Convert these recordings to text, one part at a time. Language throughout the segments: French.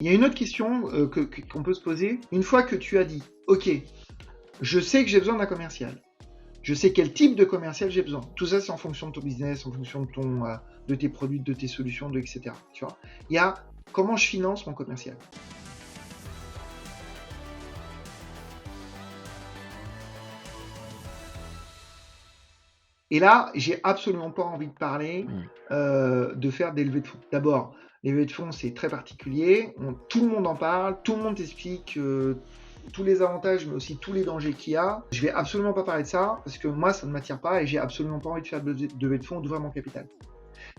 Il y a une autre question qu'on peut se poser. Une fois que tu as dit, ok, je sais que j'ai besoin d'un commercial. Je sais quel type de commercial j'ai besoin. Tout ça, c'est en fonction de ton business, en fonction de tes produits, de tes solutions, etc. Tu vois. Il y a comment je finance mon commercial. Et là, j'ai absolument pas envie de parler de faire des levées de fonds. D'abord, les levées de fonds, c'est très particulier. Tout le monde en parle, tout le monde t'explique tous les avantages, mais aussi tous les dangers qu'il y a. Je vais absolument pas parler de ça, parce que moi, ça ne m'attire pas et j'ai absolument pas envie de faire de levée de fonds, d'ouvrir mon capital.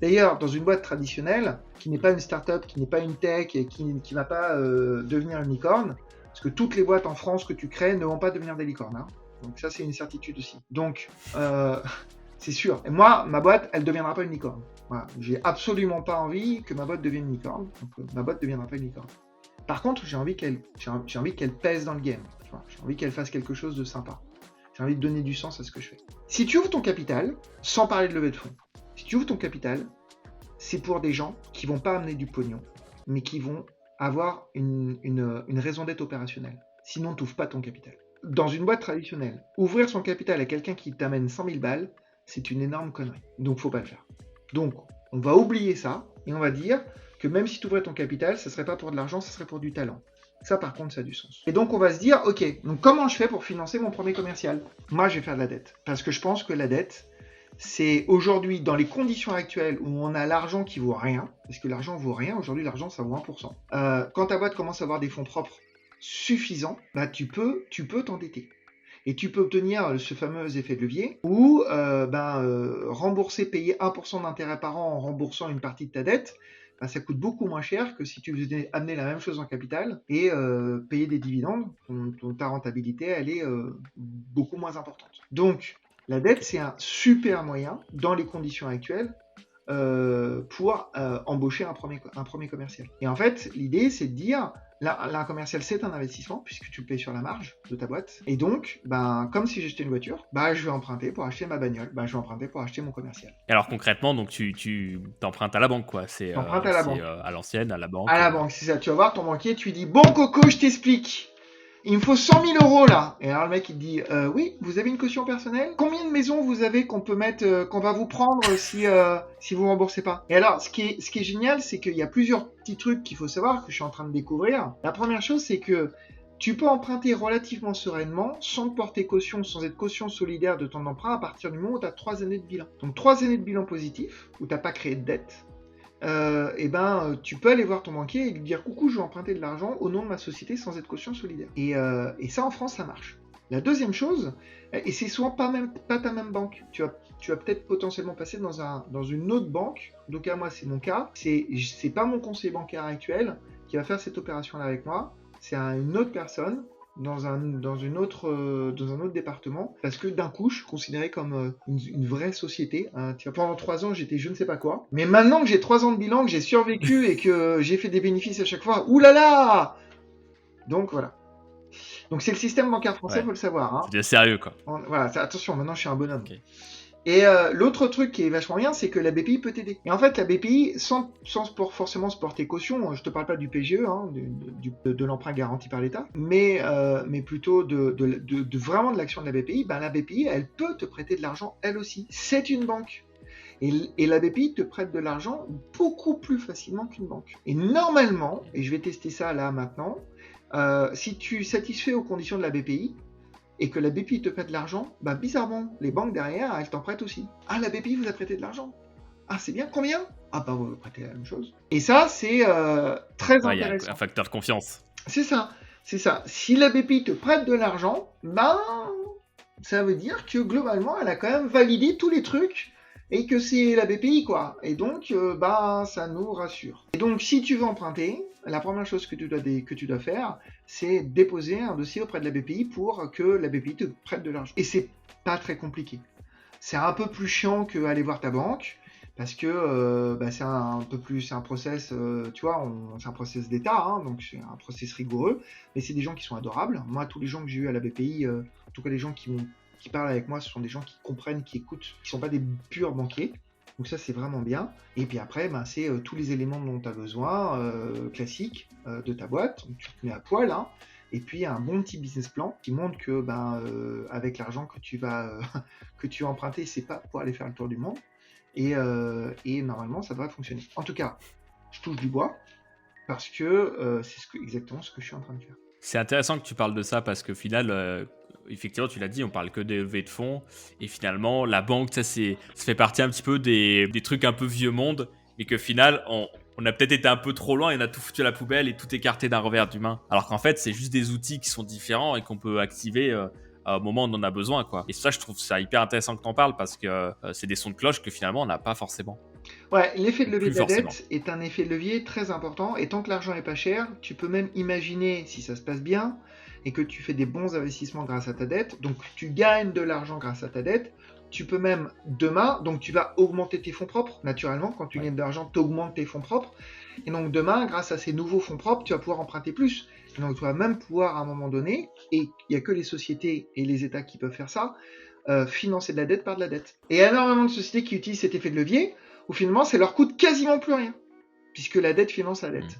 D'ailleurs, dans une boîte traditionnelle, qui n'est pas une start-up, qui n'est pas une tech et qui ne va pas devenir une licorne, parce que toutes les boîtes en France que tu crées ne vont pas devenir des licornes. Hein. Donc ça, c'est une certitude aussi. Donc, c'est sûr. Et moi, ma boîte, elle ne deviendra pas une licorne. Voilà. J'ai absolument pas envie que ma boîte devienne une licorne. Donc, ma boîte ne deviendra pas une licorne. Par contre, j'ai envie qu'elle pèse dans le game. J'ai envie qu'elle fasse quelque chose de sympa. J'ai envie de donner du sens à ce que je fais. Si tu ouvres ton capital, sans parler de levée de fonds, si tu ouvres ton capital, c'est pour des gens qui vont pas amener du pognon, mais qui vont avoir une raison d'être opérationnelle. Sinon, tu n'ouvres pas ton capital. Dans une boîte traditionnelle, ouvrir son capital à quelqu'un qui t'amène 100 000 balles, c'est une énorme connerie. Donc, faut pas le faire. Donc, on va oublier ça et on va dire que même si tu ouvrais ton capital, ce ne serait pas pour de l'argent, ce serait pour du talent. Ça, par contre, ça a du sens. Et donc, on va se dire, ok, donc comment je fais pour financer mon premier commercial? Moi, je vais faire de la dette. Parce que je pense que la dette, c'est aujourd'hui, dans les conditions actuelles où on a l'argent qui vaut rien, parce que l'argent vaut rien, aujourd'hui, l'argent, ça vaut 1%. Quand ta boîte commence à avoir des fonds propres suffisants, bah, tu peux t'endetter. Et tu peux obtenir ce fameux effet de levier où rembourser, payer 1% d'intérêt par an en remboursant une partie de ta dette, bah, ça coûte beaucoup moins cher que si tu faisais amener la même chose en capital et payer des dividendes. Ta rentabilité, elle est beaucoup moins importante. Donc, la dette, c'est un super moyen, dans les conditions actuelles, pour embaucher un premier commercial. Et en fait, l'idée, c'est de dire, là, un commercial, c'est un investissement, puisque tu le payes sur la marge de ta boîte. Et donc, comme si j'achetais une voiture, je vais emprunter pour acheter ma bagnole, je vais emprunter pour acheter mon commercial. Et alors concrètement, donc tu t'empruntes à la banque, quoi. C'est à la banque. À l'ancienne, à la banque. À la banque, c'est ça. Tu vas voir ton banquier, tu lui dis, bon Coco, je t'explique. Il me faut 100 000 euros là. Et alors le mec il te dit, oui, vous avez une caution personnelle? Combien de maisons vous avez qu'on peut mettre, qu'on va vous prendre si vous remboursez pas? Et alors ce qui est génial, c'est qu'il y a plusieurs petits trucs qu'il faut savoir que je suis en train de découvrir. La première chose, c'est que tu peux emprunter relativement sereinement, sans te porter caution, sans être caution solidaire de ton emprunt, à partir du moment où tu as 3 années de bilan. Donc 3 années de bilan positif, où tu n'as pas créé de dette. Tu peux aller voir ton banquier et lui dire coucou, je veux emprunter de l'argent au nom de ma société sans être caution solidaire. Et ça en France ça marche. La deuxième chose, et c'est souvent pas ta même banque, tu vas peut-être potentiellement passer dans une autre banque. Donc à moi c'est mon cas, c'est pas mon conseiller bancaire actuel qui va faire cette opération là avec moi, c'est une autre personne dans un autre département, parce que d'un coup, je suis considéré comme une vraie société. Hein. Pendant 3 ans, j'étais je ne sais pas quoi. Mais maintenant que j'ai 3 ans de bilan, que j'ai survécu et que j'ai fait des bénéfices à chaque fois, oulala! Donc voilà. Donc c'est le système bancaire français, faut le savoir. Hein. C'est bien sérieux, quoi. Voilà, attention, maintenant je suis un bonhomme. Okay. Et l'autre truc qui est vachement bien, c'est que la BPI peut t'aider. Et en fait, la BPI, sans forcément se porter caution, je te parle pas du PGE, hein, de l'emprunt garanti par l'État, mais plutôt de vraiment de l'action de la BPI, la BPI, elle peut te prêter de l'argent, elle aussi. C'est une banque. Et la BPI te prête de l'argent beaucoup plus facilement qu'une banque. Et normalement, et je vais tester ça là maintenant, si tu satisfais aux conditions de la BPI, et que la BPI te prête de l'argent, bizarrement, les banques derrière, elles t'en prêtent aussi. Ah, la BPI vous a prêté de l'argent. Ah, c'est bien, combien? Ah, vous vous prêtez la même chose. Et ça, c'est très intéressant. Il y a un facteur de confiance. C'est ça. Si la BPI te prête de l'argent, ça veut dire que globalement, elle a quand même validé tous les trucs et que c'est la BPI, quoi. Et donc, ça nous rassure. Et donc, si tu veux emprunter, la première chose que tu dois faire, c'est déposer un dossier auprès de la BPI pour que la BPI te prête de l'argent. Et c'est pas très compliqué. C'est un peu plus chiant qu'aller voir ta banque, parce que c'est un process, c'est un process d'État, hein, donc c'est un process rigoureux, mais c'est des gens qui sont adorables. Moi, tous les gens que j'ai eu à la BPI, en tout cas les gens qui parlent avec moi, ce sont des gens qui comprennent, qui écoutent, qui sont pas des purs banquiers. Donc ça, c'est vraiment bien. Et puis après, ben, c'est tous les éléments dont tu as besoin, classiques, de ta boîte. Donc, tu te mets à poil, hein. Et puis un bon petit business plan qui montre que ben, avec l'argent que tu vas que tu vas emprunter, c'est pas pour aller faire le tour du monde. Et normalement, ça devrait fonctionner. En tout cas, je touche du bois parce que c'est exactement ce que je suis en train de faire. C'est intéressant que tu parles de ça parce qu'au final, effectivement, tu l'as dit, on parle que des levées de fonds. Et finalement, la banque, ça fait partie un petit peu des trucs un peu vieux monde. Et que final, on a peut-être été un peu trop loin et on a tout foutu à la poubelle et tout écarté d'un revers d'humain. Alors qu'en fait, c'est juste des outils qui sont différents et qu'on peut activer au moment où on en a besoin, quoi. Et ça, je trouve ça hyper intéressant que tu en parles parce que c'est des sons de cloche que finalement, on n'a pas forcément. Ouais, l'effet de levier Plus de la forcément. dette est un effet de levier très important. Et tant que l'argent est pas cher, tu peux même imaginer, si ça se passe bien, et que tu fais des bons investissements grâce à ta dette, donc tu gagnes de l'argent grâce à ta dette, tu peux même demain, donc tu vas augmenter tes fonds propres, naturellement, quand tu Ouais. gagnes de l'argent, tu augmentes tes fonds propres, et donc demain, grâce à ces nouveaux fonds propres, tu vas pouvoir emprunter plus. Et donc tu vas même pouvoir, à un moment donné, et il n'y a que les sociétés et les États qui peuvent faire ça, financer de la dette par de la dette. Et il y a énormément de sociétés qui utilisent cet effet de levier, où finalement, ça leur coûte quasiment plus rien, puisque la dette finance la dette.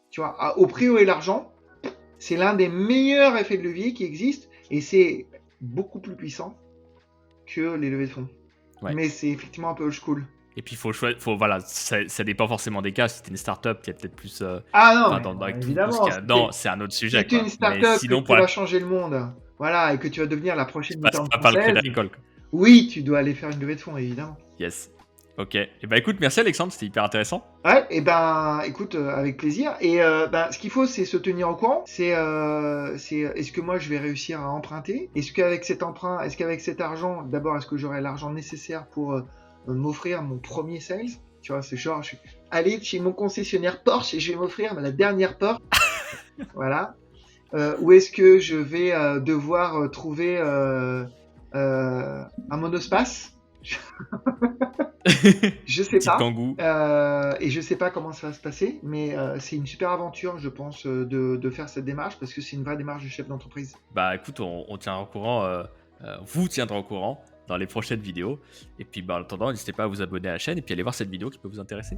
Tu vois, au prix où est l'argent, c'est l'un des meilleurs effets de levier qui existent, et c'est beaucoup plus puissant que les levées de fonds. Ouais. Mais c'est effectivement un peu old school. Et puis, voilà, ça dépend forcément des cas. Si t'es une startup qui a peut-être plus. Ah non, Enfin, mais avec tout ce évidemment, qu'il y a dedans, c'est un autre sujet. si tu es Quoi. une Mais startup sinon, que tu vas changer le monde, voilà, et que tu vas devenir la prochaine passe licorne pas par le française, crédit agricole. Quoi. oui, tu dois aller faire une levée de fonds, évidemment. Yes. Ok. Et bah écoute, merci Alexandre, c'était hyper intéressant. Ouais, et ben, écoute, avec plaisir. Et ben, ce qu'il faut, c'est se tenir au courant. Est-ce que moi, je vais réussir à emprunter? Est-ce qu'avec cet emprunt, est-ce qu'avec cet argent, d'abord, est-ce que j'aurai l'argent nécessaire pour m'offrir mon premier sales? Tu vois, c'est genre, je suis allé chez mon concessionnaire Porsche et je vais m'offrir la dernière Porsche. Voilà. Ou est-ce que je vais devoir trouver un monospace? Je sais Petite pas. kangou. Et je sais pas comment ça va se passer, mais c'est une super aventure, je pense, de faire cette démarche, parce que c'est une vraie démarche de chef d'entreprise. Bah écoute, on tiendra au courant, vous tiendra au courant dans les prochaines vidéos. Et puis bah, en attendant, n'hésitez pas à vous abonner à la chaîne et puis aller voir cette vidéo qui peut vous intéresser.